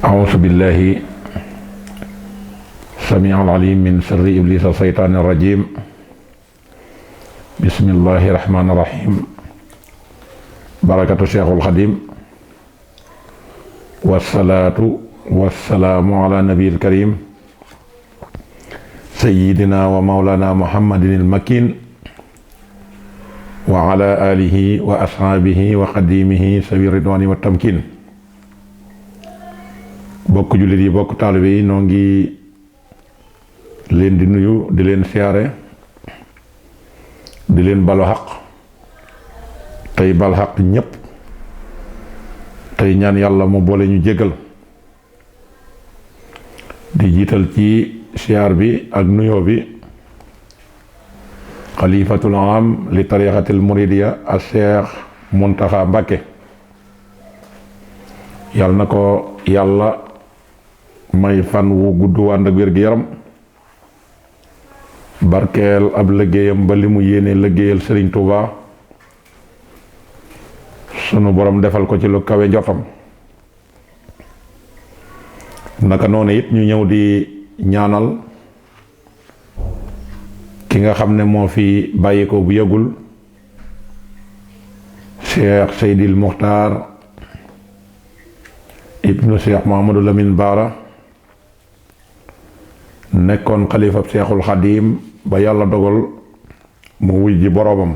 أعوذ بالله السميع العليم من شر إبليس الشيطان الرجيم. بسم الله الرحمن الرحيم. بركة الشيخ الخديم والصلاة والسلام على النبي الكريم سيدنا ومولانا محمد المكين وعلى آله وأصحابه وقديمه سبيل الرضوان والتمكين. bokk jullit yi bokk taalibe yi noo ngi leen di nuyu di leen siyaare di leen balu xaq tey bal xaq ñépp tey ñaan yàlla mu boole ñu jégal di jiital ci siyaar bi ak nuyoo bi xalifatul am li tariqatil muridiya a Cheikh Muntaxa Mbàkke yàlla na ko yàlla may fan wu gudd wànd ak wér gi yaram barkeel ab liggéeyam ba li mu yéene liggéeyal Sëriñ Tuuba sunu borom defal ko ci lu kawe njortam. naka noonu it ñu ñëw di ñaanal ki nga xam ne moo fi bàyyi ko bu yëgul Cheikh Seydil Muxtaar ibnu Cheikh Mahamadou Lamine Baara nekkoon xalifab Seexul Xadiim ba yàlla dogal mu wuy ji boroomam.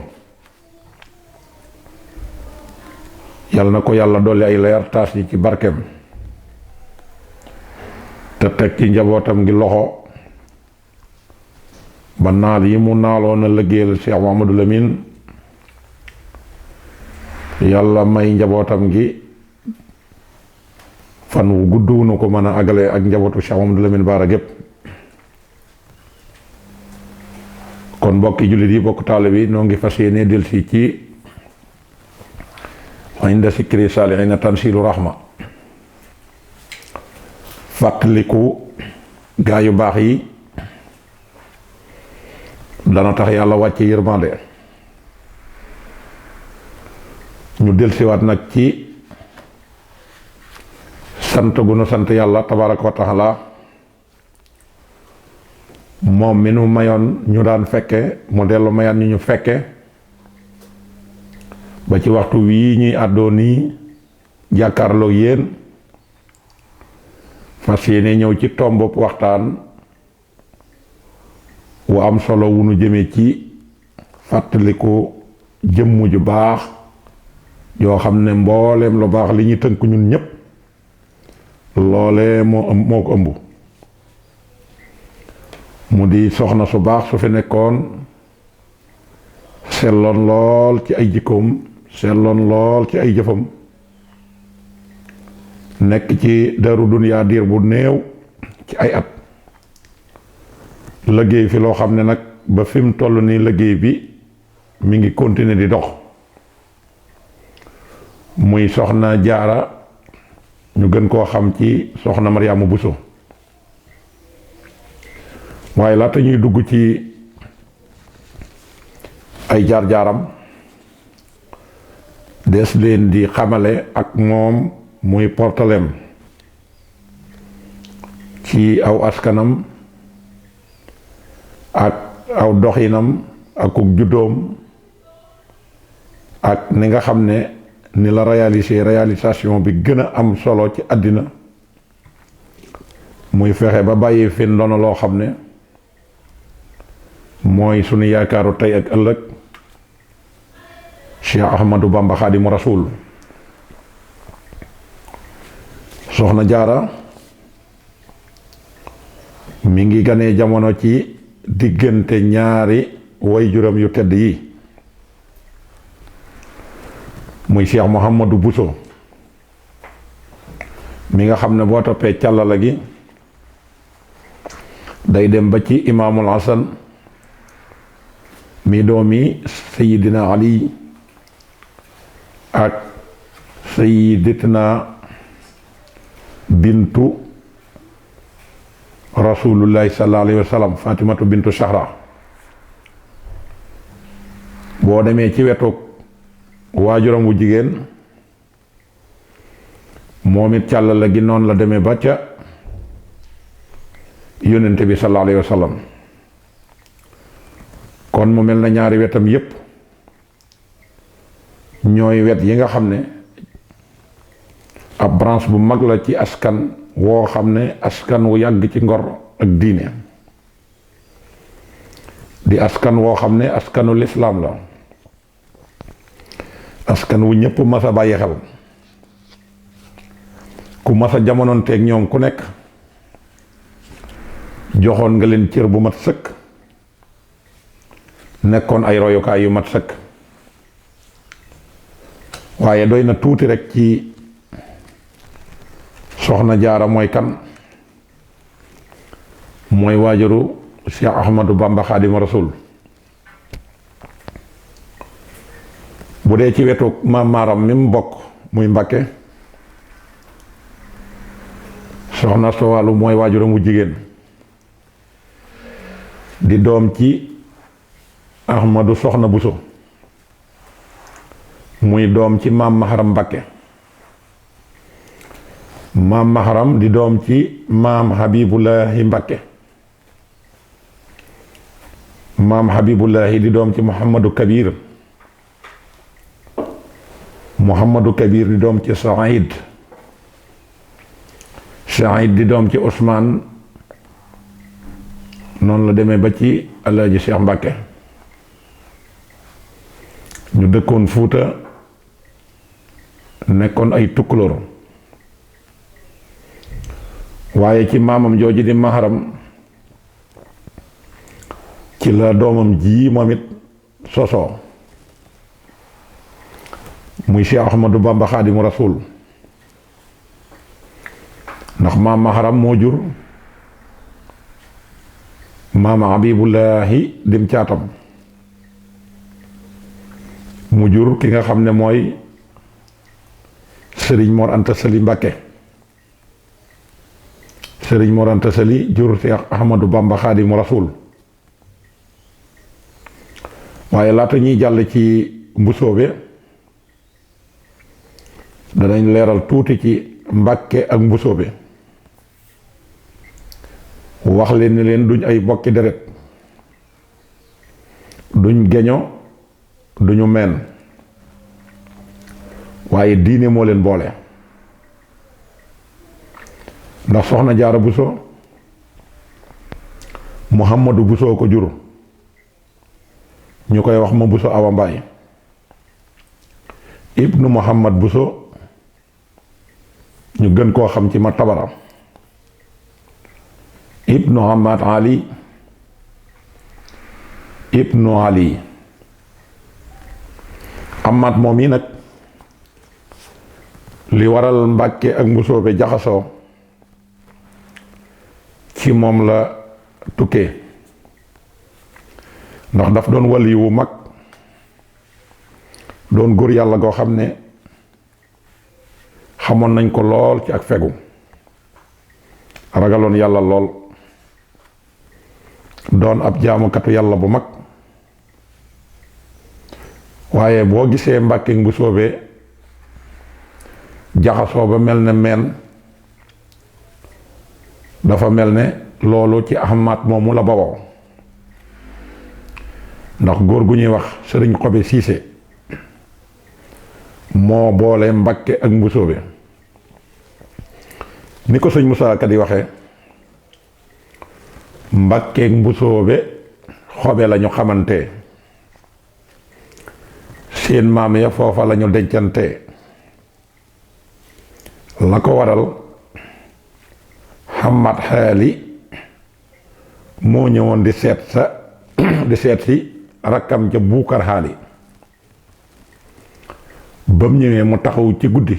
yàlla na ko yàlla dolli ay leer taas yi ci barkeem te teg ci njabootam gi loxo ba naal yi mu naaloon a liggéeyal Cheikh Mahamadou Lamine yàlla may njabootam gi fan wu gudd wu nu ko mën a agale ak njabootu Cheikh Mahamadou Lamine Baara gépp. kon mbokki jullit yi bokk taalibe yi noo ngi fas yéene delsi ci inda sikri saalihiina tansilu rahma fàttaliku gaa yu baax yi dana tax yàlla wàcce yërmande. ñu delsiwaat nag ci sant gu nu sant yàlla tabaaraka wa taala moom mi nu mayoon ñu daan fekke mu dellu mayaat ñu fekke ba ci waxtu wii ñuy àddoo nii jàkkaarloo yéen fas yéene ñëw ci tomb waxtaan wu am solo wu nu jëme ci fàttaliku jëmm ju baax yoo xam ne mbooleem lu baax li ñuy tënk ñun ñépp loole moo ko ëmb. mu di soxna su baax su fi nekkoon selloon lool ci ay jikkoom selloon lool ci ay jëfam nekk ci daru duniyaa diir bu néew ci ay at liggéey fi loo xam ne nag ba fi mu toll nii liggéey bi mi ngi continuer di dox muy soxna Jaara ñu gën koo xam ci soxna Mariama Buso. waaye laata ñuy dugg ci ay jaar-jaaram des leen di xamale ak moom muy portalem ci aw askanam ak aw doxinam ak uk juddoom ak ni nga xam ne ni la réalisation bi gën a am solo ci àddina muy fexe ba bàyyi fi ndono loo xam ne mooy sunu yaakaaru tey ak ëllëg Cheikh Ahmadou Bamba Xaadimu Rasuul. soxna Jaara mi ngi ganee jamono ci diggante ñaari waajuram yu tedd yi muy Cheikh Mouhamadou Bousso mi nga xam ne boo toppee càllala gi day dem ba ci imaamul Hasan mi doomi sayidina Ali ak sayidatina bintu rasulullahi sallallahu alayhi wa sallam Fatimatu bintu Zahra. boo demee ci wetu waajuram wu jigéen moom it càllala gi noonu la demee ba ca yónnente bi sallallahu alayhi wa sallam. kon mu mel na ñaari wetam yépp ñooy wet yi nga xam ne ab branche bu mag la ci askan woo xam ne askan wu yàgg ci ngor ak diine, di askan woo xam ne askanu lislaam la, askan wu ñëpp mas a bàyyi xel, ku mas a jamonoonteeg ñoom ku nekk joxoon nga leen cër bu mat sëkk, nekkoon ay royukaay yu mat sëkk. waaye doy na tuuti rek ci soxna jaara mooy kan. mooy waajuru Cheikh Ahmadou Bamba Xaadimu Rasuul. bu dee ci wetu maam maaram mi mu bokk muy Mbakke, soxna Sowalu mooy waajuram wu jigéen, di doom ci Ahmadu soxna Buso, muy doom ci maam Maharam Mbakke. maam Maharam di doom ci maam Habibullahi Mbakke. maam Habibullahi di doom ci Muhammadu Kabir. Muhammadu Kabir di doom ci Saïd. Saïd di doom ci Ousmane. noonu la demee ba ci Alaaji Cheikh Mbakke. ñu dëkkoon Fuuta, nekkoon ay tukkulóor. waaye ci maamam jooju di Maharam ci la doomam ji moom it sosoo, muy Cheikh Ahmadou Bamba Xaadimu Rasuul. ndax maam Maharam moo jur maam Habibullahi dim caatam, mu jur ki nga xam ne mooy Sëriñ Mor Anta Sali Mbakke. Sëriñ Mor Anta Sali jur Cheikh Ahmadou Bamba Xaadimu Rasuul. waaye laata ñuy jàll ci mbusoobe danañ leeral tuuti ci Mbakke ak mbusoobe, wax leen ni leen duñ ay bokki deret, duñ geño, duñu meen, waaye diine moo leen boole. ndax soxna Jaara Buso Muhammadu Buso ko jur, ñu koy wax ma Buso Awa Mbaay. ibnu Muhammad Buso ñu gën koo xam ci ma Tabara. ibnu Hamad Ali, ibnu Ali. Hamad moom yi nag li waral Mbàkke ak mbusoobe jaxasoo ci moom la tukkee. ndax daf doon wali wu mag, doon góor yàlla goo xam ne xamoon nañ ko lool ci ak fegu, ragaloon yàlla lool, doon ab jaamukatu yàlla bu mag. waaye boo gisee Mbàkke mbusoobe jaxasoo ba mel ne meen, dafa mel ne loolu ci Ahmad moomu la bawoo. ndax góor gu ñuy wax Sëriñ Xobe Siise moo boole Mbakke ak mbusoobe. ni ko sëñ Musaa Ka di waxee, Mbakke ak mbusoobe xobe lañu xamante, seen maam ya foofa lañu dencante. la ko waral Hamad Xaali moo ñëwoon di seet si rakkam ca Buukar Xaali. ba mu ñëwee mu taxaw ci guddi,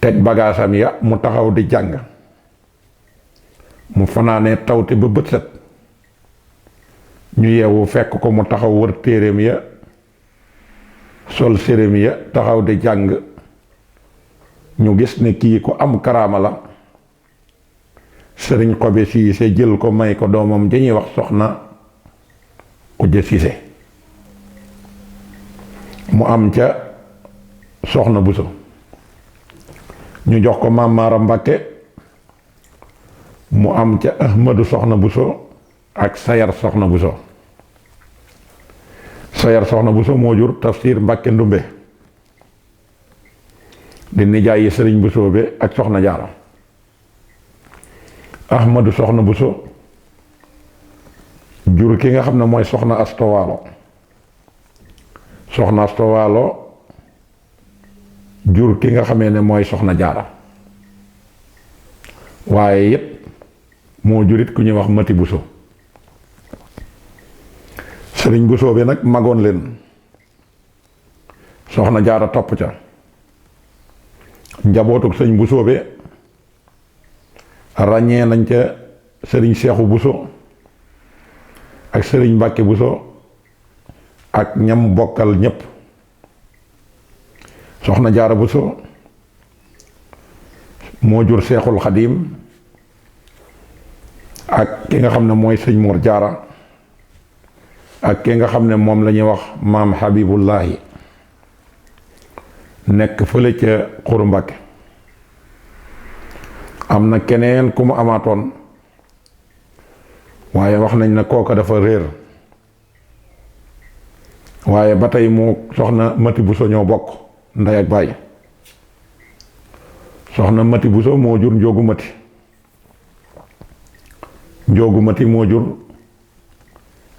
teg bagaasam ya mu taxaw di jàng. mu fanaanee tawte ba bët set, ñu yeewu fekk ko mu taxaw wër téereem ya, sol séréem ya taxaw di jàng. ñu gis ne kii ko am karaama la. Sëriñ Xobe Siise jël ko may ko doomam dañuy wax soxna Ujja Siise. mu am ca soxna Buso. ñu jox ko maam Maaram Mbàkke mu am ca Ahmadu Soxna Buso ak Sayar Soxna Buso. Sayar Soxna Buso moo jur Tafsir Mbàkke Ndumbe di nijaayi Sëriñ Buso be ak Soxna Jaara. Ahmadu Soxna Buso jur ki nga xam ne mooy Soxna Astowaalo. Soxna Astowaalo jur ki nga xamee ne mooy Soxna Jaara. waaye it moo jurit ku ñuy wax Mati Buso. Sëriñ Buso bi nag magoon leen. Soxna Jaara topp ca. njabootug sëñ Buso bi ràññee nañ ca sëriñ Seexu Buso ak sëriñ Mbàkke Buso ak ñam bokkal ñépp. Soxna Jaara Buso moo jur Seexul Xadiim ak ki nga xam ne mooy sëñ Mor Jaara ak ki nga xam ne moom la ñuy wax maam Habibullahi nekk fële ca Xuru Mbàkke. am na keneen ku mu amaatoon waaye wax nañ ne kooka dafa réer waaye ba tey moo soxna Mati Buso ñoo bokk ndey ak baay. soxna Mati Buso moo jur Njoogu Mati. Njoogu Mati moo jur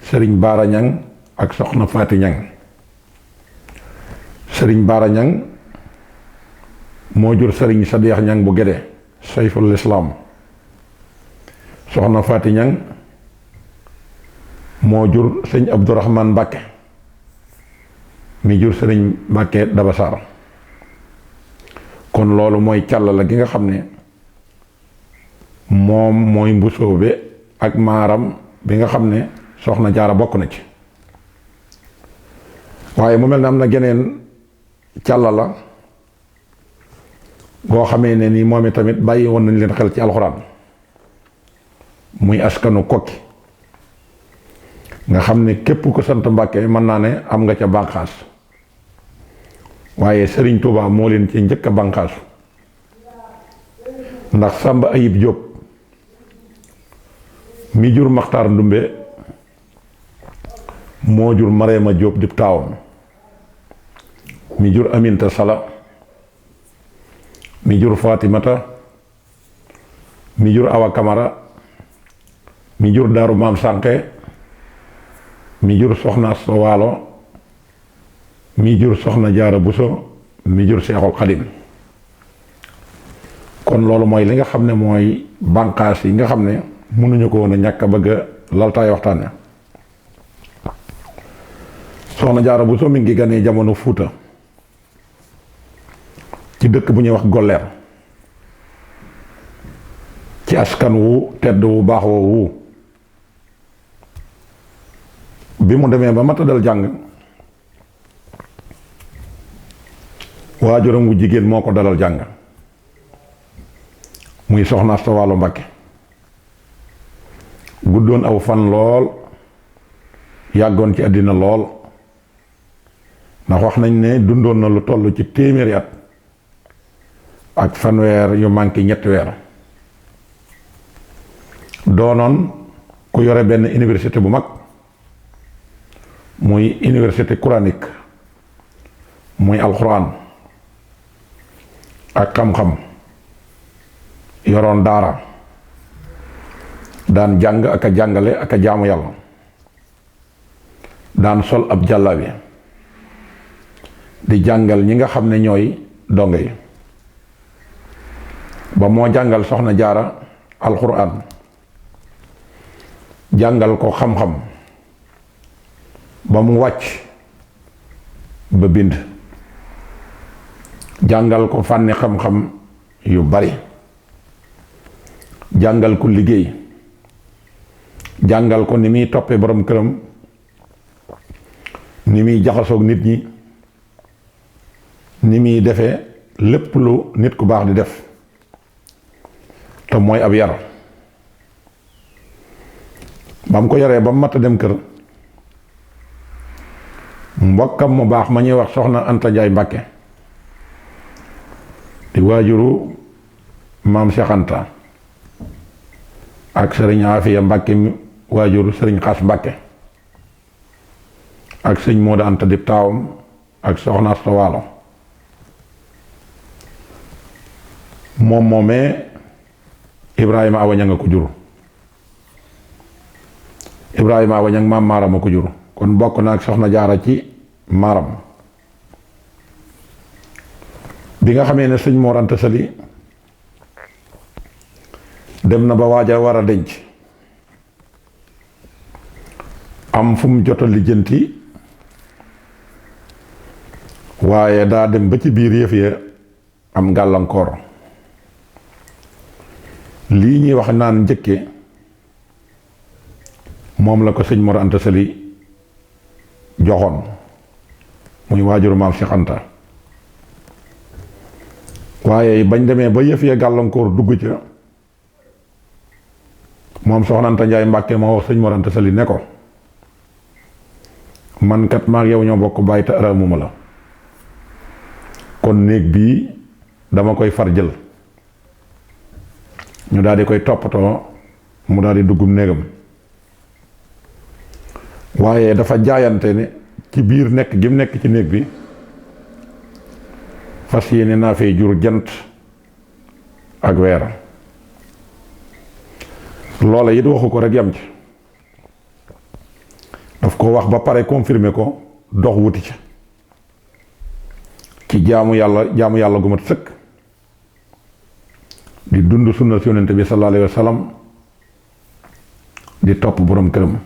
Sëriñ Baara Ñang ak soxna Faati Ñang. Sëriñ Baara Ñang moo jur Sëriñ Sadeex Ñang bu Gédé Sayful Islaam. soxna Faati Ñang moo jur sëñ Abdourahman Mbàkke mi jur Sëriñ Mbàkke Dabasaar. kon loolu mooy càllala gi nga xam ne moom mooy Mbusoobe ak Maaram bi nga xam ne Soxna Jaara bokk na ci. waaye mu mel ne am na geneen càllala goo xamee ne ni moom tamit bàyyi woon nañ leen xel ci alxuraan muy askanu Kokki nga xam ne képp ko sant Mbàkke mën naa ne am nga ca bànqaas. waaye Sëriñ Tuubaa moo leen ci njëkk a bànqaasu ndax Sàmba Ayib Jóob mi jur Maxtaar Ndumbe moo jur Mareema Jóob dib taawam mi jur Aminta Sala mi jur Fatimata mi jur Awa Kamara mi jur Daaru Maam Sànqe mi jur Soxna Asta Waalo mi jur Soxna Jaara Buso mi jur Seexul Xadim. kon loolu mooy li nga xam ne mooy bànqaas yi nga xam ne mënuñu ko woon a ñàkk a bëgg a laltaay waxtaan ne. Soxna Jaara Buso mi ngi ganee jamono Fuuta ci dëkk bu ñuy wax Golleer ci askan wu tedd wu baax woowu. bi mu demee ba mata dal jàng waajuram wu jigéen moo ko dalal jàng muy Soxna Asta Waalo Mbàkke. guddoon aw fan lool yàggoon ci àddina lool ndax wax nañ ne dundoon na lu toll ci téeméeri at ak fanweer yu manqué ñetti weer. doonoon ku yore benn université bu mag muy université coranique muy alxuraan ak xam-xam. yoroon daara daan jàng ak a jàngale ak a jaamu yàlla. daan sol ab jàllabi di jàngal ñi nga xam ne ñooy dongo yi. ba moo jàngal Soxna Jaara alxuraan jàngal ko xam-xam ba mu wàcc ba bind. jàngal ko fànni xam-xam yu bari. jàngal ko liggéey. jàngal ko ni muy toppee borom këram, ni muy jaxasoog nit ñi, ni muy defee lépp lu nit ku baax di def te mooy ab yar. ba mu ko yaree ba mu mat a dem kër, mbokkam mu baax ma ñuy wax Soxna Anta Njaay Mbàkke di waajuru maam Cheikh Anta ak sëriñ Afiya Mbàkke waajur sëriñ Xaas Mbàkke ak sëñ Moodu Anta dib taawam ak soxna Asta Waalo moom moomee Ibrahima Awa Ñang a ko jur Ibrahima Awa Ñang maam maaram a ko jur kon bokk na ak soxna jaara ci maaram bi nga xamee ne sëñ Mor Anta Sali dem na ba waaja war a denc am fu mu jot a lijjanti waaye daa dem ba ci biir yëf ya am gàllankoor lii ñuy wax naan njëkke moom la ko sëñ Mor Anta Sali joxoon muy waajuru maam Cheikh Anta waaye bañ demee ba yëf ya gàllankoor dugg ca moom soxna Anta Njaay Mbàkke moo wax sëñ Mor Anta Sali ne ko man kat maag yow ñoo bokk bàyyi te araamuma la kon néeg bii dama koy far jël ñu daal di koy toppatoo mu daal di duggum néegam waaye dafa jaayante ne ci biir nekk gi mu nekk ci néeg bi fas yéene naa fee jur jant ak weer loola it waxu ko rek yam ci daf ko wax ba pare confirmer ko dox wuti ci jaamu yàlla gu mat sëkk di dund sunna si yonent bi sallallahu alayhi wa sallam di topp borom këram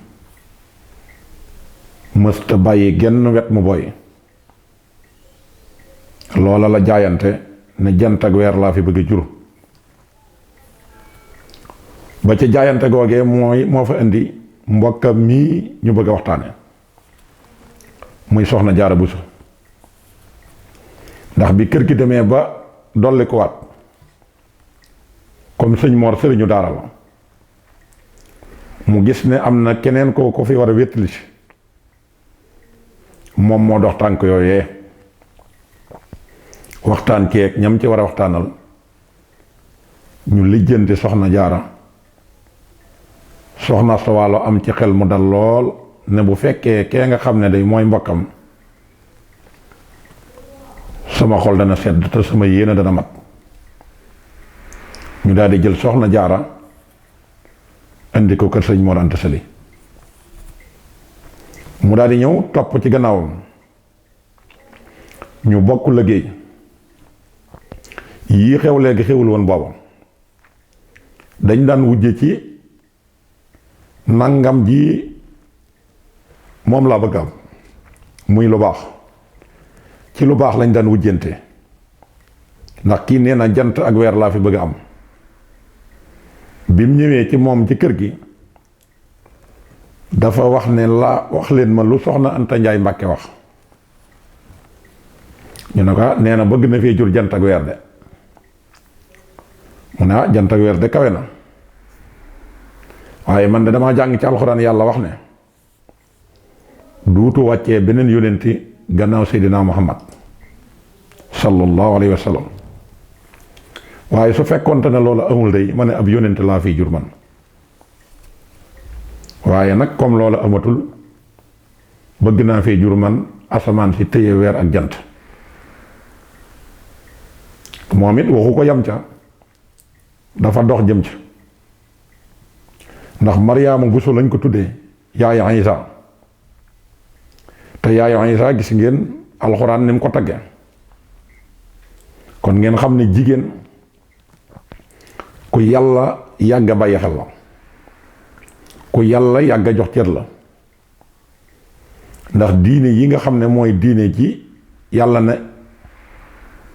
mësta bàyyi genn wet mu boy loola la jaayante ne jant ak weer laa fi bëgg jur ba ca jaayante googee moo fa indi mbokkam mii ñu bëgg a waxtaane muy soxna Jaara Buso ndax bi kër gi demee ba dolli ko waat comme sëñ Mor sëriñu daara la mu gis ne am na keneen ko fi war a wéttali si moom moo dox tànk yooyee waxtaan keek ñam ci war a waxtaanal ñu lijjanti soxna Jaara soxna Asta Waalo am ci xel mu dal lool ne bu fekkee kee nga xam ne day mooy mbokkam sama xol dana sedd te sama yéene dana mat ñu daal di jël soxna Jaara indi ko kër sëñ Mor Anta Sali mu daal di ñëw topp ci gannaawam ñu bokk liggéey yii xew léegi xewul woon booba dañ daan wujje ci nangam ji moom laa bëgg am muy lu baax ci lu baax lañ daan wujjante ndax kii nee na jant ak weer laa fi bëgg am bi mu ñëwee ci moom ci kër gi dafa wax ne la wax leen ma lu soxna Anta Njaay Mbàkke wax ñu ne ko nee na bëgg na fee jur jant ak weer de mu ne jant ak weer de kawe na waaye man de damaa jàng ci alxuraan yàlla wax ne duutu wàccee beneen yónenti gannaaw Seydina Muhammad sallallahu alayhi wa sallam waaye su fekkoonte ne loolu amul day ma ne ab yónent laa fiy jur man waaye nag comme loolu amatul bëgg naa fee jur man asamaan si téye weer ak jant moom it waxu ko yam ca dafa dox jëm ca ndax Maryaama Buso lañ ko tuddee yaayu Isa te yaayu Isa gis ngeen alxuraan ni mu ko tagge kon ngeen xam ne jigéen ku yàlla yàgg a bàyyi xel la ku yàlla yàgg a jox cër la ndax diine yi nga xam ne mooy diine ji yàlla ne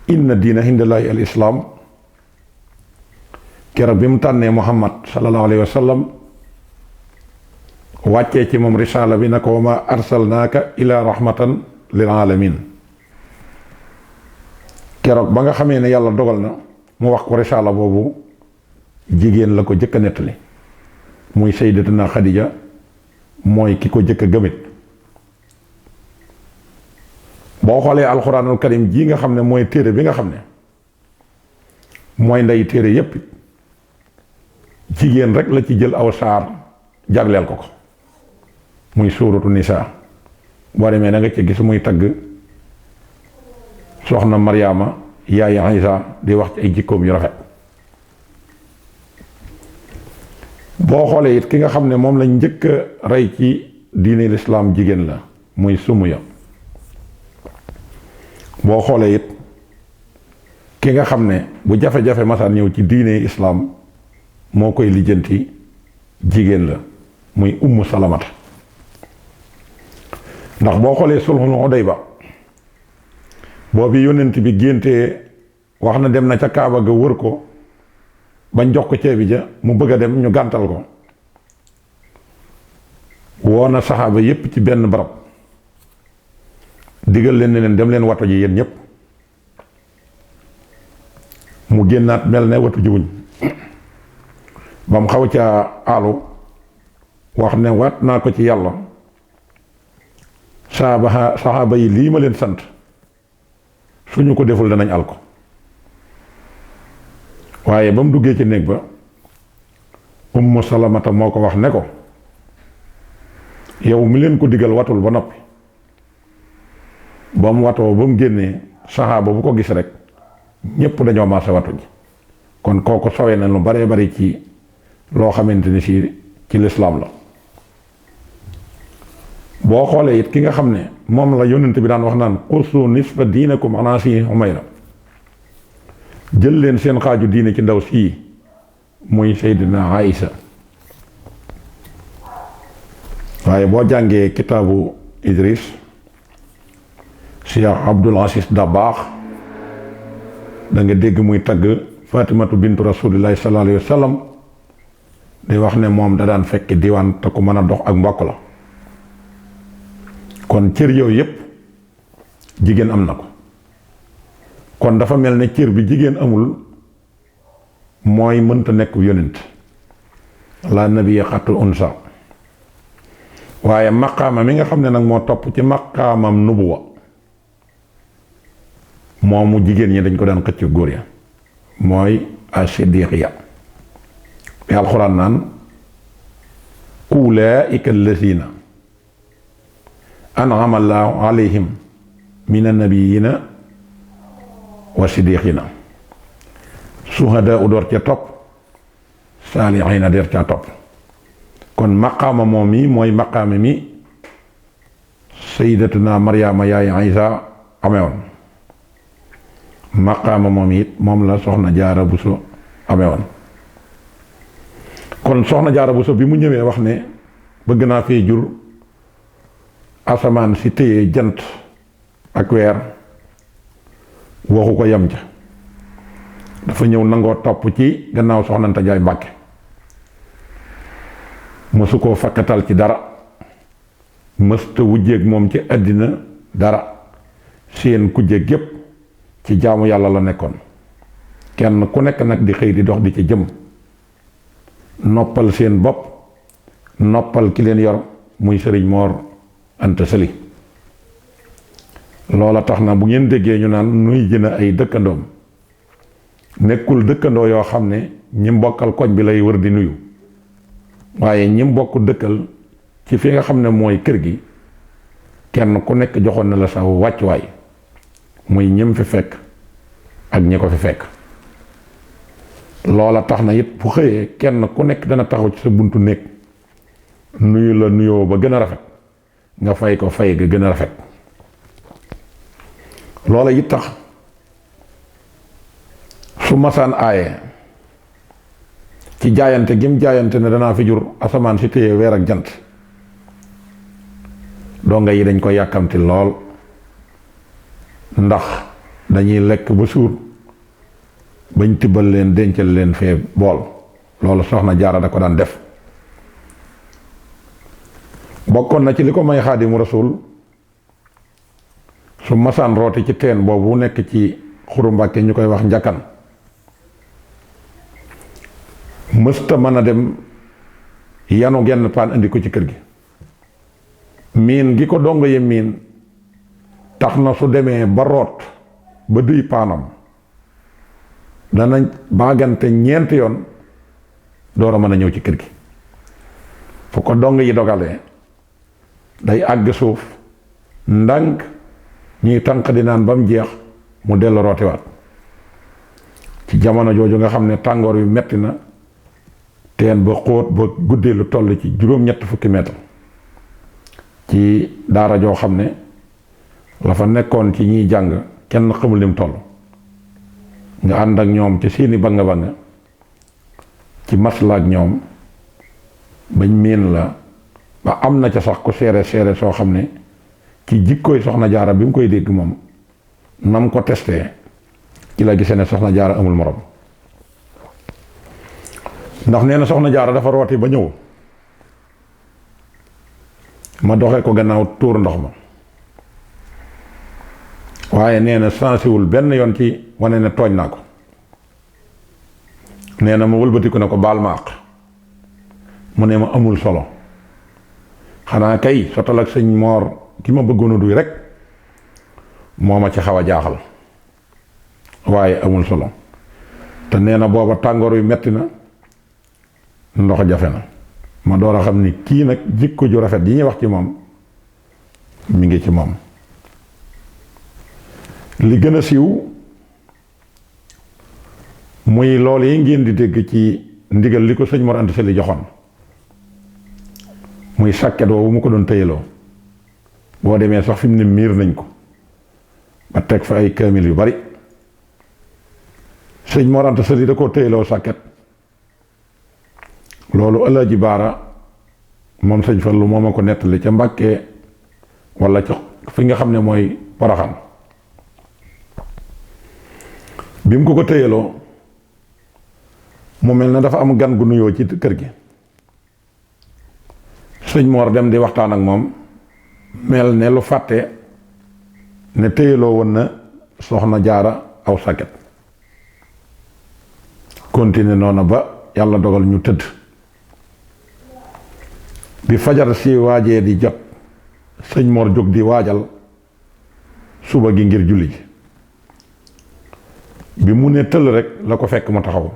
inna diina hindallaahi al islaam keroog bi mu tànnee Muhammad sallallahu alayhi wa sallam wàccee ci moom risaala bi na ko wa ma arsalnaaka ila rahmatan lil alamin keroog ba nga xamee ne yàlla dogal na mu wax ko risaala boobu jigéen la ko jëkk a nettali muy sayyidatuna Xadija mooy ki ko jëkk a gëmit boo xoolee alxuraanul karim ji nga xam ne mooy téere bi nga xam ne mooy ndey téere yépp jigéen rek la ci jël aw saar jagleel ko muy suuratu nisaa boo demee da nga ci gis muy tagg soxna Maryaama yaay Isa di wax ci ay jikkoom yu rafet. boo xoolee it ki nga xam ne moom lañ njëkk a rey ci diine lislaam jigéen la muy Sumuya. boo xoolee it ki nga xam ne bu jafe-jafe masaan ñëw ci diine islaam moo koy lijjanti jigéen la muy Ummu Salamata. ndax boo xoolee sulhul Hudaybiya boobu yónnent bi géntee wax na dem na ca Kaaba ga wër ko bañ jox ko ceebi ja mu bëgg a dem ñu gàntal ko woo na saxaaba yépp ci benn barab digal leen ne leen dem leen watu ji yéen ñépp mu génnaat mel ne watu ji wuñ ba mu xaw ca àllu wax ne waat naa ko ci yàlla saxaaba yi lii ma leen sant suñu ko deful danañ al ko waaye ba mu duggee ci néeg ba Ummu Salamata moo ko wax ne ko yow mi leen ko digal watul ba noppi ba mu watoo ba mu génnee saxaaba bu ko gis rek ñépp dañoo maase watu ji kon kooku sowee na lu baree bari ci loo xamante ni ci lislaam la. boo xoolee it ki nga xam ne moom la yónnent bi daan wax naan qusu nisfa diinakum ala si Umayra jël leen seen xaaju diine ci ndaw sii muy Seydina Aïsa. waaye boo jàngee kitaabu Idris Cheikh Abdul Aziz Dabakh da nga dégg muy tagg Fatimatu bintu rasulillahi sallallahu alayhi wa sallam di wax ne moom da daan fekk diwaan te ku mën a dox ak mbokk la. kon cër yooyu yépp jigéen am na ko kon dafa mel ne cër bi jigéen amul mooy mënta nekk yonent la nabiyya xatul unsa waaye maqaama mi nga xam ne nag moo topp ci maqaamam nubuwa moomu jigéen ñi dañ ko daan xëcc góor ya mooy as-siddiqiya te alxuraan naan ulaa'ika allazina an'ama Allahu alayhim mina nabiyina wa siddiqina suhadaa u door ca topp saalihiina der ca topp kon maqaama moom mi mooy maqaama mi sayyidatuna Maryaama yaay Isa amewoon maqaama moom it moom la soxna Jaara Buso amewoon kon soxna Jaara Buso bi mu ñëwee wax ne bëgg naa fee jur asamaan si téye jant ak weer waxu ko yam ca dafa ñëw nangoo topp ci gannaaw soxna Anta Njaay Mbàkke mësu koo fakkatal ci dara mësta wujjeeg moom ci àddina dara seen kujje gépp ci jaamu yàlla la nekkoon kenn ku nekk nag di xëy di dox di ci jëm noppal seen bopp noppal ki leen yor muy Sëriñ Moor Anta Sali loola tax na bu ngeen déggee ñu naan nuy jëna ay dëkkandoom nekkul dëkkandoo yoo xam ne ñi mbokkal koñ bi lay wër di nuyu waaye ñi mbokk dëkkal ci fi nga xam ne mooy kër gi kenn ku nekk joxoon na la sa wàccuwaay muy ñim fi fekk ak ñi ko fi fekk loola tax na it bu xëyee kenn ku nekk dana taxaw ci sa buntu néeg nuyu la nuyoo ba gën a rafet nga fay ko fay ga gën a rafet loola it tax su masaan aaye ci jaayante gim jaayante ne danaa fi jur asamaan si téye weer ak jant donga yi dañ ko yàkkamti lool ndax dañuy lekk ba suur bañ tibbal leen dencal leen fee bool loolu soxna Jaara da ko daan def bokkoon na ci li ko may Xaadimu Rasuul su masaan rooti ci teen boobu nekk ci Xuru Mbàkke ñu koy wax njakkan mësta mën a dem yanu genn paan indi ko ci kër gi miin gi ko dongo yi miin tax na su demee ba root ba duy paanam danañ baagante ñeenti yoon door a mën a ñëw ci kër gi. fu ko dong yi dogalee day àgg suuf ndànk ñuy tànq di naan ba mu jeex mu dellu rootiwaat ci jamono jooju nga xam ne tàngoor wi metti na teen ba xóot ba guddee lu toll ci juróom-ñett fukki mètre ci daara joo xam ne la fa nekkoon ci ñiy jàng kenn xamul lim toll nga ànd ak ñoom ci seeni banga banga ci masla ak ñoom bañ miin la ba am na ca sax ku seere soo xam ne ci jikkooy soxna jaara bi mu koy dégg moom nam ko testé ci la gisee ne soxna jaara amul morom ndax nee na soxna jaara dafa rooti ba ñëw ma doxee ko gannaaw tuur ndox ma waaye nee na sensiwul benn yoon ci wane ne tooñ naa ko nee na ma wëlbatiku ne ko baal ma àq mu ne ma amul solo xanaa kay sotal ak sëñ Moor ki ma bëggoon a duy rek moo ma ci xaw a jaaxal waaye amul solo te nee na booba tàngoor wi metti na ndox jafe na ma door a xam ni kii nag jikko ju rafet yi ñuy wax ci moom mi ngi ci moom. li gën a siiw muy loolu yi ngeen di dégg ci ndigal li ko sëñ Mor Anta Sali joxoon muy sàkket woowu mu ko doon tëyaloo boo demee sax fi mu ne miir nañ ko ba teg fa ay kaamil yu bari sëñ Mor Anta Sali da koo tëyaloo sàkket loolu Alaaji Baara moom sëñ Fallu moo ma ko nettali ca Mbàkke walla ca fi nga xam ne mooy Poroxaan bi mu ko tëyaloo mu mel na dafa am gan gu nuyoo ci kër gi sëñ Mor dem di waxtaan ak moom mel ne lu fàtte ne tëyaloo woon na soxna jaara aw sàkket continuer noona ba yàlla dogal ñu tëdd bi fajar si waajee di jot sëñ Mor jóg di waajal suba gi ngir julli ji bi mu ne tëll rek la ko fekk mu taxaw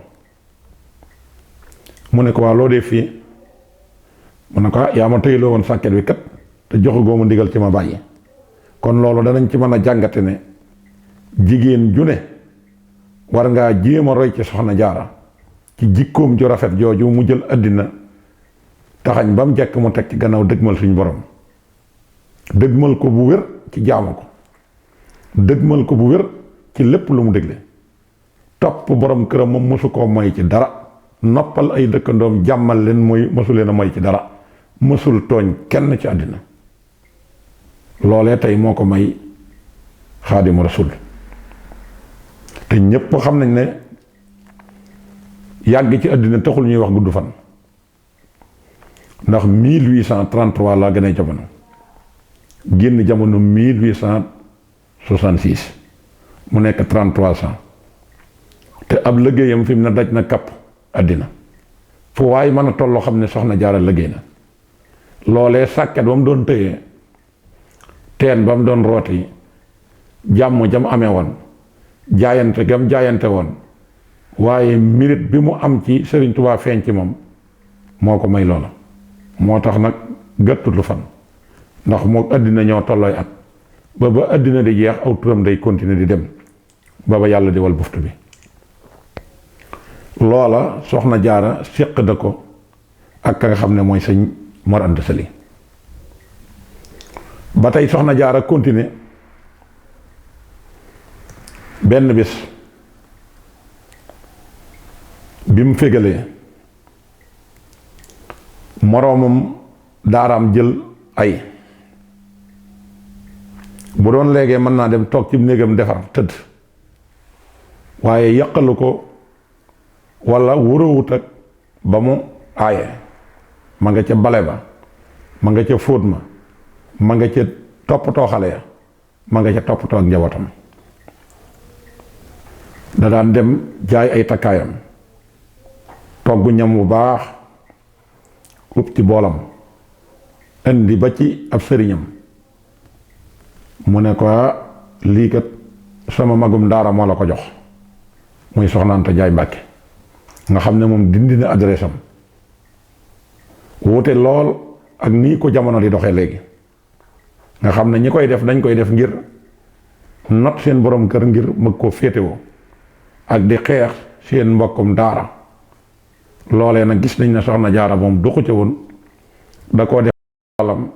mu ne ko waa loo dee fii mu ne ko yaa ma tëyloo woon sàkket bi kat te joxagoo ma ndigal ci ma bàyyi kon loolu danañ ci mën a jàngate ne jigéen ju ne war ngaa jéem a roy ci soxna jaara ci jikkoom ju rafet jooju mu jël àddina taxañ ba mu jekk mu teg ci gannaaw dëgmal suñu borom dëgmal ko bu wér ci jaamu ko dëgmal ko bu wér ci lépp lu mu dégle topp borom këram moom mosu koo moy ci dara noppal ay dëkkandoom jàmmal leen mooy mosu leen a moy ci dara mosul tooñ kenn ci àddina loolee tey moo ko may Xaadimu Rasuul te ñépp xam nañ ne yàgg ci àddina taxul ñuy wax gudd fan ndax 1833 laa gën a jamono génn jamono 1866 mu nekk 33 ans te ab liggéeyam fi mu ne daj na kapp àddina fu waaye mën a tolloo xam ne soxna jaara liggéey na loolee sàkket ba mu doon tëyee teen ba mu doon rooti jàmm jam amee woon jaayante gam jaayante woon waaye mérite bi mu am ci Sëriñ Tuubaa feeñ ci moom moo ko may loola moo tax nag gàttut lu fan ndax moo àddina ñoo tollooy at ba ba àddina di jeex aw turam day continuer di dem ba ba yàlla di wal buftu bi loola soxna jaara séq da ko ak ka nga xam ne mooy sëñ Mor Anta Sali ba tey soxna jaara continuer benn bis bi mu fégalee moroomam daaraam jël ay bu doon léegi mën naa dem toog ci néegam defar tëdd waaye yàqalu ko walla wurawut ak ba mu aaye ma nga ca bale ba ma nga ca fóot ma nga ca toppatoo xale ya ma nga ca toppatoo ak njabootam da daan dem jaay ay takkaayam togg ñam bu baax ub ci boolam indi ba ci ab sëriñam mu ne ko lii kat sama magum daara moo la ko jox muy Soxna Anta Njaay Mbàkke nga xam ne moom dindi na adresse am wuute lool ak nii ko jamono di doxee léegi nga xam ne ñi koy def dañ koy def ngir not seen borom kër ngir mëg ko féetewoo ak di xeex seen mbokkum daara loolee nag gis nañ ne Soxna Jaara moom doxu ca woon da koo def walam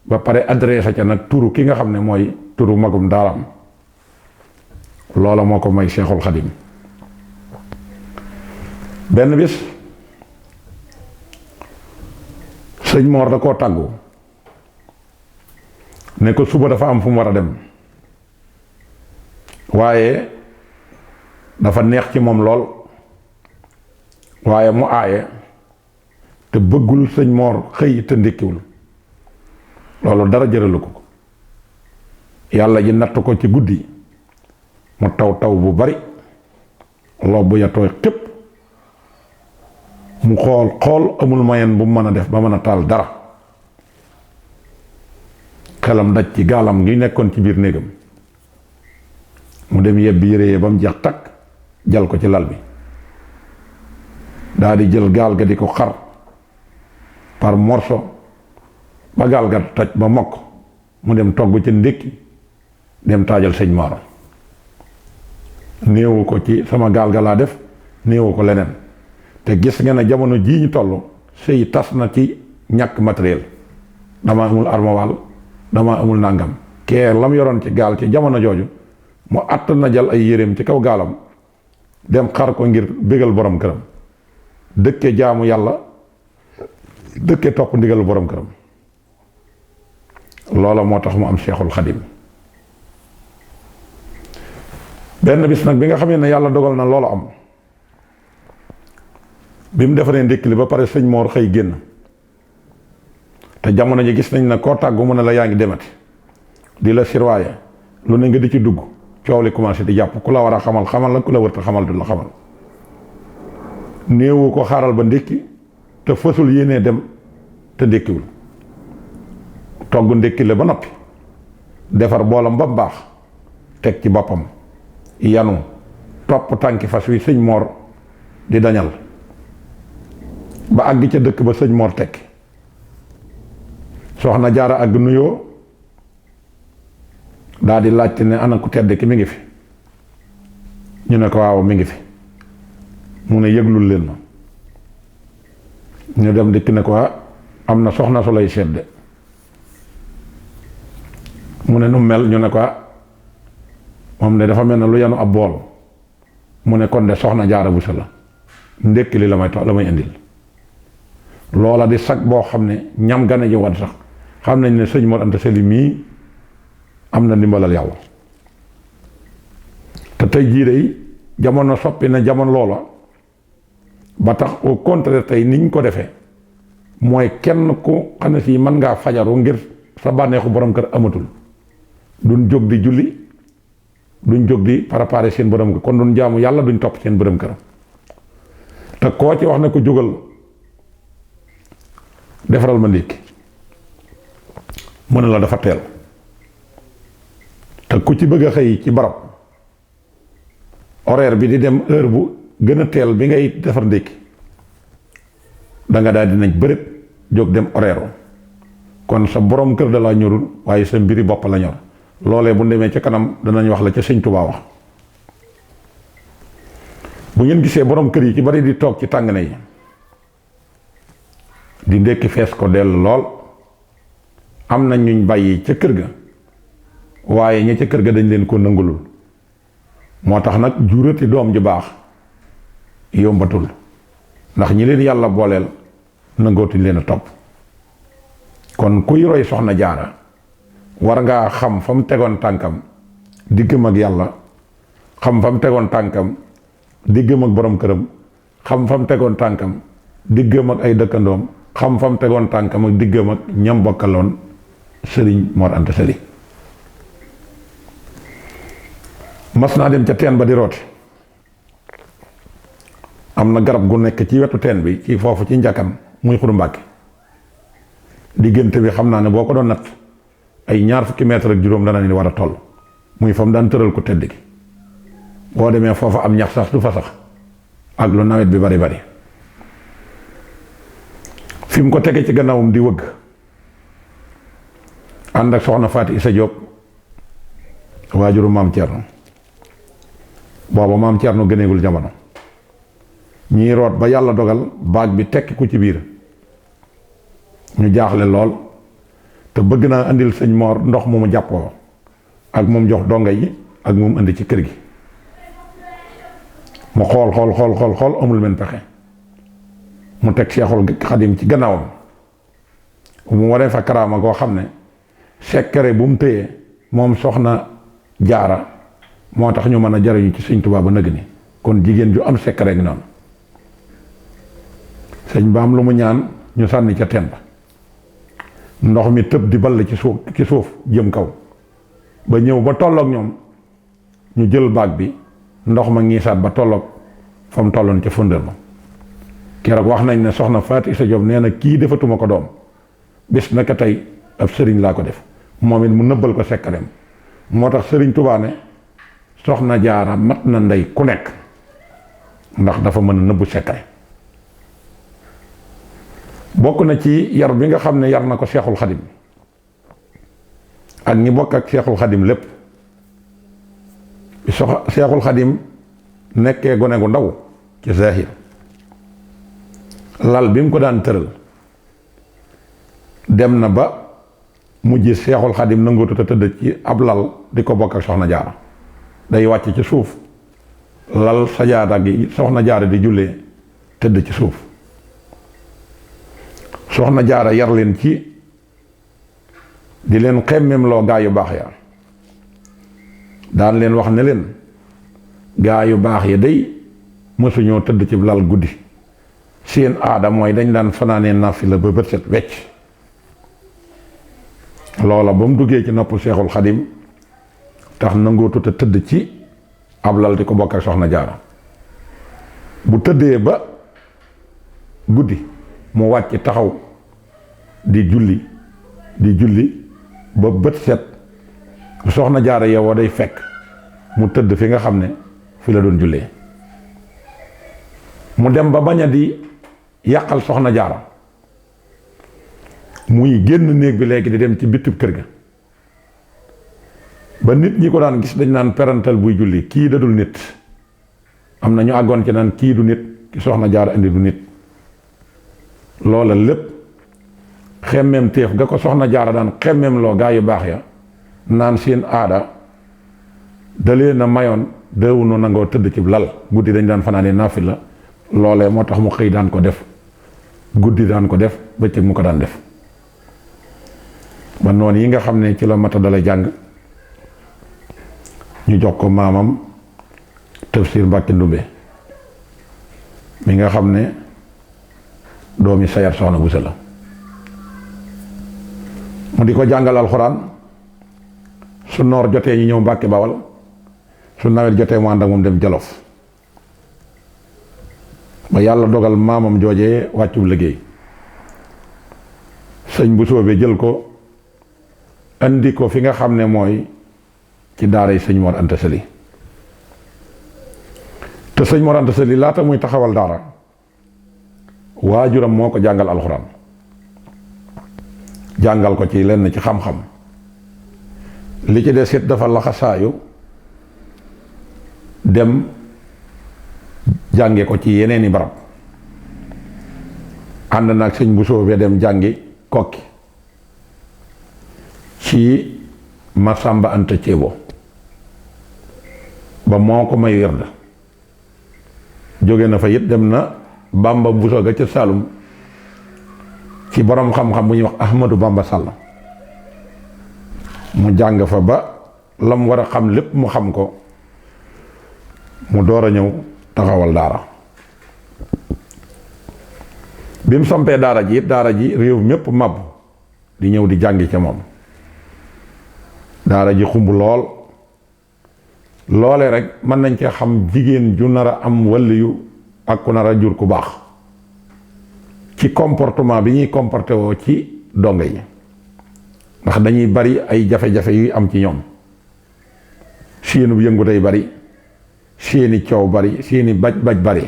ba pare adresse ca nag turu ki nga xam ne mooy turu magum daaram loola moo ko may Seexul Xadim benn bis sëñ Moor da koo tàggu ne ko suba dafa am fu mu war a dem waaye dafa neex ci moom lool waaye mu aaye te bëggul sëñ Moor xëy te ndékkiwul loolu dara jëralu ko yàlla ji natt ko ci guddi mu taw bu bari lobb ya tooy xépp mu xool amul moyen bu mu mën a def ba mën a taal dara xelam daj ci gaalam ngi nekkoon ci biir néegam mu dem yebbi yére ba mu jeex takk jal ko ci lal bi daa di jël gaal ga di ko xar par morceau ba gaal ga toj ba mokk mu dem togg ca ndékki dem taajal sëñ Moor néewu ko ci sama gaal ga laa def néewu ko leneen te gis nga ne jamono jii ñu toll sëy tas na ci ñàkk matériel dama amul armoire dama amul nàngam kee lam yoroon ci gaal ci jamono jooju mu àtt na jël ay yéreem ci kaw gaalam dem xar ko ngir bégal borom këram dëkke jaamu yàlla dëkke topp ndigal borom këram loola moo tax mu am Seexul Xadim benn bis nag bi nga xamee ne yàlla dogal na loolu am bi mu defaree ndékki li ba pare sëñ Moor xëy génn te jamono ji gis nañ ne koo tàggu mu ne la yaa ngi demati di la sirwaaye lu ne nga di ci dugg coow li commencé di jàpp ku la war a xamal xamal la ku la wërta xamal du la xamal néewu ko xaaral ba ndékki te fësul yéenee dem te ndékkiwul togg ndékki la ba noppi defar boolam ba baax teg ci boppam yanu topp tànki fas wi sëñ Moor di dañal ba àgg ca dëkk ba sëñ Moor tekki Soxna Jaara àgg nuyoo daa di laajte ne ana ku tedd ki mi ngi fi ñu ne ko waaw mi ngi fi mu ne yëglul leen ma ñu dem dikk ne ko am na soxna su lay sedde mu ne nu mel ñu ne ko moom ne dafa mel ne lu yanu ab bool mu ne kon de Soxna Jaara Buso la ndékki li la may indil loola di sag boo xam ne ñam gane ji woon sax xam nañ ne sëñ Mor Anta Sali mii am na ndimbalal yàlla te tey jii day jamono soppi na jamono loola ba tax au contraire tey niñ ko defee mooy kenn ku xam ne si mën ngaa fajaru ngir sa bànneexu borom kër amatul duñ jóg di julli duñ jóg di préparer seen borom kër kon duñ jaamu yàlla duñ topp seen borom kër te koo ci wax ne ko jógal defaral ma ndékki mu ne la dafa teel te ku ci bëgg a xëy ci barab horaire bi di dem heure bu gën a teel bi ngay defar ndékki da nga daal dinañ bërëb jóg dem horaire kon sa borom kër da la ñorul waaye sa mbiri bopp la ñor loolee bu demee ca kanam danañ wax la ca sëñ Tuubaa wax bu ngeen gisee borom kër yi ci bari di toog ci tàng na yi di ndékki fees ko dell lool am na ñuñ bàyyi ca kër ga waaye ña ca kër ga dañ leen ko nangulul moo tax nag jurati doom ju baax yombatul ndax ñi leen yàlla booleel nangootuñ leen a topp kon kuy roy Soxna Jaara war ngaa xam fa mu tegoon tànkam diggam ak yàlla xam fa mu tegoon tànkam diggam ak borom këram xam fa mu tegoon tànkam diggam ak ay dëkkandoom xam fa mu tegoon tànkam ak diggam ak ñam bokkaloon Sëriñ Mor Anta Sali mas naa dem ca teen ba di rooti am na garab gu nekk ci wetu teen bi ci foofu ci njakkan muy Xuru Mbàkke diggante bi xam naa ne boo ko doon natt ay 20 mètres ak juróom dana ni war a toll muy fa mu daan tëral ko tedd gi boo demee foofa am ñax sax du fa sax ak lu nawet bi bari bari fi mu ko tege ci gannaawam di wëgg ànd ak soxna Faati Isa Jóob waajuru maam Cerno booba maam Cerno gëneegul jamono ñii root ba yàlla dogal baag bi tekki ku ci biir ñu jaaxle lool te bëgg naa indil sëñ Moor ndox mu mu jàppoo ak moom jox donga yi ak moom indi ci kër gi mu xool amul men pexe mu teg Seexul Xadim ci gannaawam mu waree fa karaama goo xam ne sekkare bu mu tëyee moom soxna jaara moo tax ñu mën a jariñu ci sëñ Tuubaa ba nëg ni kon jigéen ju am sekkare ngi noonu sëñ ba am lu mu ñaan ñu sànni ca teen ba ndox mi tëb di ball ci suuf jëm kaw ba ñëw ba tolloog ñoom ñu jël baag bi ndox ma ngiisaat ba tolloog fa mu tolloon ca fëndër ma keroog wax nañ ne soxna Faati Isa Jóob nee na kii defatuma ko doom bis naka tey ab sëriñ laa ko def moom it mu nëbbal ko sekkareem moo tax sëriñ Tuubaa ne soxna jaara mat na ndey ku nekk ndax dafa mën a nëbbu sekkare bokk na ci yar bi nga xam ne yar na ko Seexul Xadim ak ñi bokk ak Seexul Xadim lépp Seexul Xadim nekkee gone gu ndaw ci zahir lal bi mu ko daan tëral dem na ba mujj Seexul Xadim nangootu te tëdd ci ab lal di ko bokk ak soxna jaara day wàcc ci suuf lal sajaada gi soxna jaara di jullee tëdd ci suuf soxna jaara yar leen ci di leen xemmem loo gaa yu baax ya daan leen wax ne leen gaa yu baax ya day mësuñoo tëdd ci lal guddi seen aada mooy dañ daan fanaanee naafila ba bët set wecc loola ba mu duggee ci nopp Seexul Xadim tax nangootu te tëdd ci ab lal di ko bokk ak soxna jaara bu tëddee ba guddi mu wàcc taxaw di julli ba bët set soxna jaara yow day fekk mu tëdd fi nga xam ne fi la doon jullee mu dem ba bañ a di yàqal soxna jaara muy génn néeg bi léegi di dem ci bitub kër ga ba nit ñi ko daan gis dañ naan perantal buy julli kii dadul nit am na ñu àggoon ci naan kii du nit ki soxna jaara indi du nit loola lépp xemmeem téef ga ko soxna jaara daan xemmeem loo gaa yu baax ya naan seen aada dalee na mayoon deewunu nangoo tëdd ci lal guddi dañ daan fanaane naafila loolee moo tax mu xëy daan ko def guddi daan ko def bëccëg mu ko daan def ba noonu yi nga xam ne ci la mata dala jàng ñu jox ko maamam Tafsir Mbàkke Ndumbe mi nga xam ne doomi sayar soxna Buso la mu di ko jàngal alxuraan su noor jotee ñu ñëw Mbàkke Bawal su nawet jotee mu ànd ak moom dem Jolof ba yàlla dogal maamam joojee wàccub liggéey sëñ Buso bi jël ko andi ko fi nga xam ne mooy ci daara yi sëñ Mor Anta Sali te sëñ Mor Anta Sali laata muy taxawal daara waajuram moo ko jàngal alxuraan jàngal ko ci lenn ci xam-xam li ci des it dafa laxasaayu dem jànge ko ci yeneeni barab ànd nag sëñ Bousso be dem jàngi Kokki ci Masamba Anta Ceebo ba moo ko may werd jóge na fa it dem na Bamba Bousso ga ca Saalum ci borom xam-xam bu ñuy wax Ahmadou Bamba Sall mu jàng fa ba la mu war a xam lépp mu xam ko mu door a ñëw taxawal daara bi mu sampee daara ji réew mépp màbb di ñëw di jàngi ca moom daara ji xumb lool loole rek mën nañ cee xam jigéen ju nar a am waliyu ak ku nar a jur ku baax ci comportement bi ñuy comporté woo ci dongo yi ndax dañuy bari ay jafe-jafe yuy am ci ñoom seenub yëngu day bari seeni coow bari seeni baj bari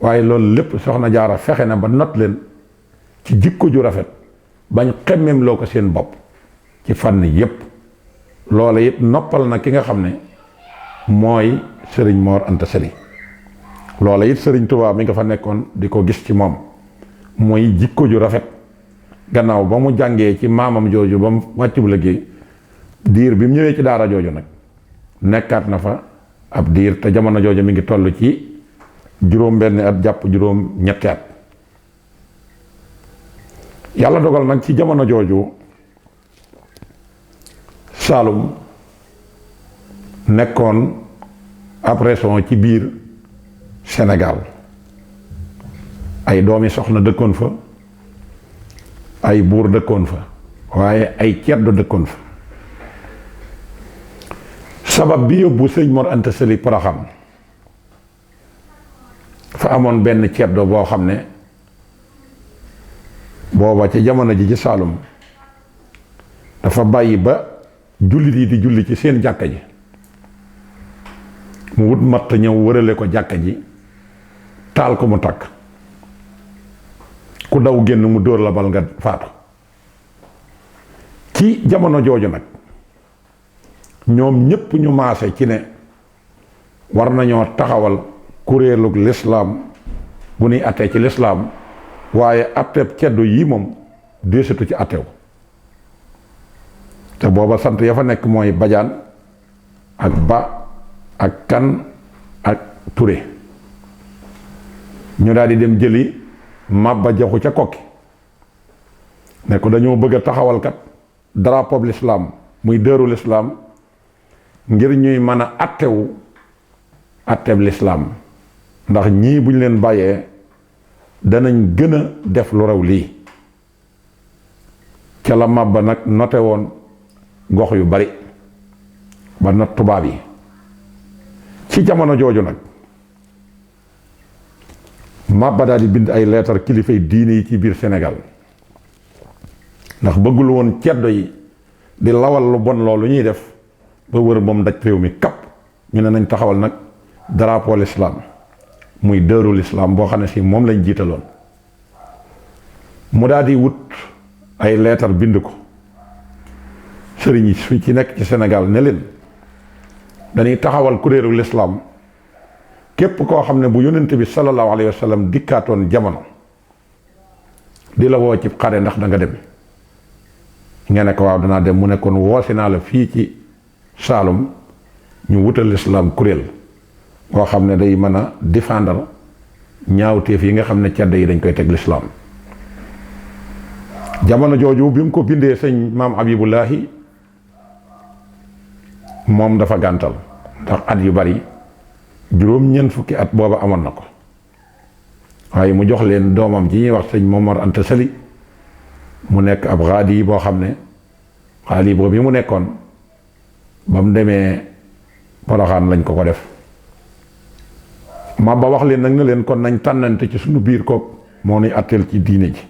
waaye loolu lépp soxna jaara fexe na ba not leen ci jikko ju rafet bañ xemmem loo ko seen bopp ci fànn yépp loola it noppal na ki nga xam ne mooy sëriñ Mor Anta Sali loola it sëriñ Tuubaa mi nga fa nekkoon di ko gis ci moom mooy jikko ju rafet gannaaw ba mu jàngee ci maamam jooju ba mu wàccu liggéey diir bi mu ñëwee ci daara jooju nag nekkaat na fa ab diir te jamono jooju mi ngi toll ci juróom benn at jàpp juróom ñetti at yàlla dogal nag ci jamono jooju Saalum nekkoon ab région ci biir Sénégal ay doomi soxna dëkkoon fa ay buur dëkkoon fa waaye ay ceddo dëkkoon fa sabab bi yóbbu sëñ Mor Anta Sali Porokhane fa amoon benn ceddo boo xam ne booba ci jamono ji ci Saalum dafa bàyyi ba jullit yi di julli ci seen jàkka ji mu wut matt ñëw wërale ko jàkka ji taal ko mu takk ku daw génn mu dóor la bal nga faatu ci jamono jooju nag ñoom ñépp ñu maase ci ne war nañoo taxawal kuréelug lislaam bu nuy attee ci lislaam waaye atteeb ceddo yi moom déesitu ci attew te booba sant ya fa nekk mooy Bajaan ak Ba ak Kan ak Ture ñu daal di dem jëli Maba Jaxu ca Kokki ne ko dañoo bëgg a taxawalkat drapeau l'islam muy dëru l'islam ngir ñuy mën a attewu atteeb l'islam ndax ñii buñ leen bàyyee danañ gën a def lu raw lii ca la Maba nag note woon gox yu bari ba not tubaab yi ci jamono jooju nag Maba daal di bind ay leetar kilifay diine yi ci biir Sénégal ndax bëggul woon ceddo yi di lawal lu bon loolu ñuy def ba wër moom daj réew mi kapp ñu ne nañ taxawal nag drapeau l'islam muy dëru l'islam boo xam ne si moom lañ jiitaloon mu daal di wut ay leetar bind ko sëriñ yi su ci nekk ci Sénégal ne leen dañuy taxawal kuréelu l'islam képp koo xam ne bu yonent bi sallallahu alayhi wa sallam dikkaatoon jamono di la woo ci xare ndax da nga dem nga ne ko waaw danaa dem mu ne kon woosi naa la fii ci Saalum ñu wutal l'islam kuréel boo xam ne day mën a défendre ñaawteef yi nga xam ne ceddo yi dañ koy teg l'islam jamono jooju bi mu ko bindee sëñ maam Habibullahi moom dafa gàntal ndax at yu bari juróom-ñeent fukki at booba amoon na ko waaye mu jox leen doomam ji ñuy wax sëñ Momar Anta Sali mu nekk ab xaadi yi boo xam ne xaali boobu bi mu nekkoon ba mu demee Porokhane lañ ko def Maba wax leen nag ne leen kon nañ tànnante ci suñu biir kook moo nuy atteel ci diine ji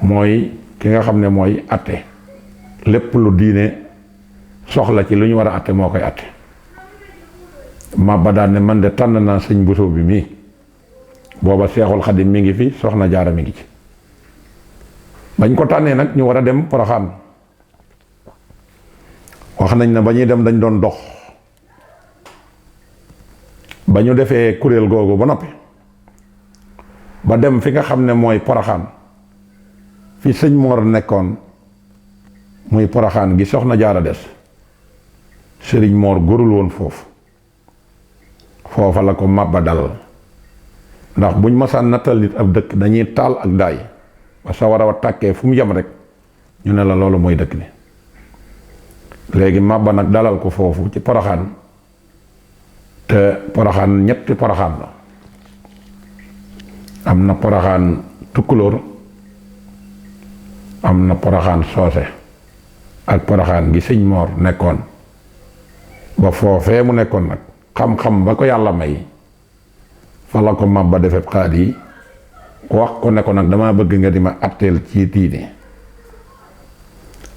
mooy ki nga xam ne mooy atte lépp lu diine soxla ci lu ñu war a atte moo koy atte Maba daan ne man de tànn naa sëñ Bousso bi mii booba Seexul Xadim mi ngi fi soxna Jaara mi ngi ci bañ ko tànnee nag ñu war a dem Porokhane wax nañ ne ba ñuy dem dañ doon dox ba ñu defee kuréel googu ba noppi ba dem fi nga xam ne mooy Porokhane fi sëñ Mor nekkoon muy Porokhane gi soxna Jaara des sëriñ Mor góorul woon foofa la ko Maba dal ndax buñ masaan nattal nit ab dëkk dañuy taal ak daay ba sa war a tàkkee fu mu yem rek ñu ne la loolu mooy dëkk bi léegi Maba nag dalal ko foofu ci Porokhane te Porokhane ñetti Porokhane la am na Porokhane Tukulóor am na Porokhane Soose ak Porokhane gi sëñ Mor nekkoon ba foofee mu nekkoon nag xam-xam ba ko yàlla may fa la ko Maba defee xaat yi wax ko ne ko nag damaa bëgg nga di ma atteel ci diine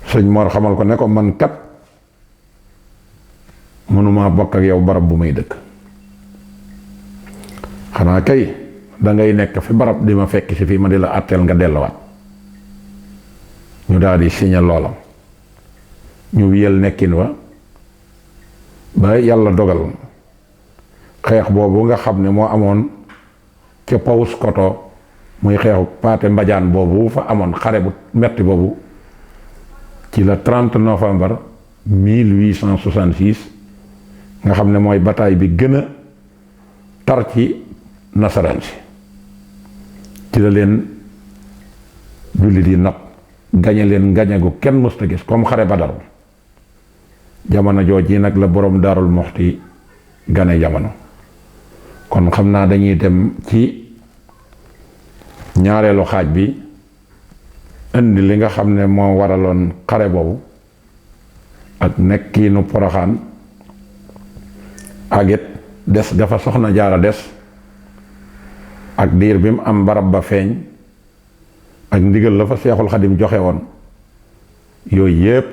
sëñ Mor xamal ko ne ko man kat mënuma bokk ak yow barab bu may dëkk xanaa kay dangay nekk fi barab di ma fekk si fii ma di la àtteel nga delluwaat. ñu daal di signé loola ñu wiyal nekkin wa ba yàlla dogal xeex boobu nga xam ne moo amoon ca Paus Koto muy xeexu Paate Mbadiane boobu fa amoon xare bu metti boobu ci la 30 novembre 1866 nga xam ne mooy bataille bi gën a tar ci nasaraan si ci la leen jullit yi nag gañe leen gañe gu kenn mësta gis comme xare Badar jamono jooji nag la borom Daarul Muxti gane jamono. kon xam naa dañuy dem ci ñaareelu xaaj bi indi li nga xam ne moo waraloon xare boobu ak nekkiinu Poroxaan ak it des dafa Soxna Jaara des ak diir bi mu am barab ba feeñ ak ndigal la fa Seexul Xadim joxe woon yooyu yépp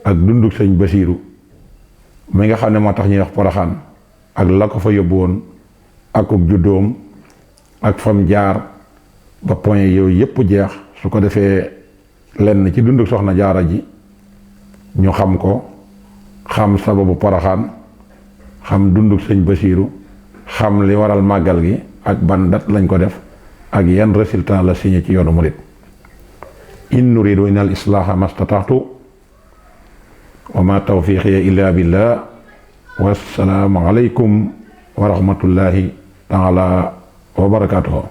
ak dunduk sëñ Basiiru mi nga xam ne moo tax ñuy wax Poroxaan ak la ko fa yóbbu woon akuk juddoom ak fam jaar ba point yooyu yépp jeex su ko defee lenn ci dunduk Soxna Jaara ji ñu xam ko xam sababu Poroxaan xam dunduk sëñ Basiiru xam li waral màggal gi ak ban dat lañ ko def ak yan résultat la signé ci yoonu murit. in nuridu illa al islaaha mastataxtu wa ma tawfiqiya illa billah wassalaamu aleykum wa rahmatullahi taala wa barakatuhu.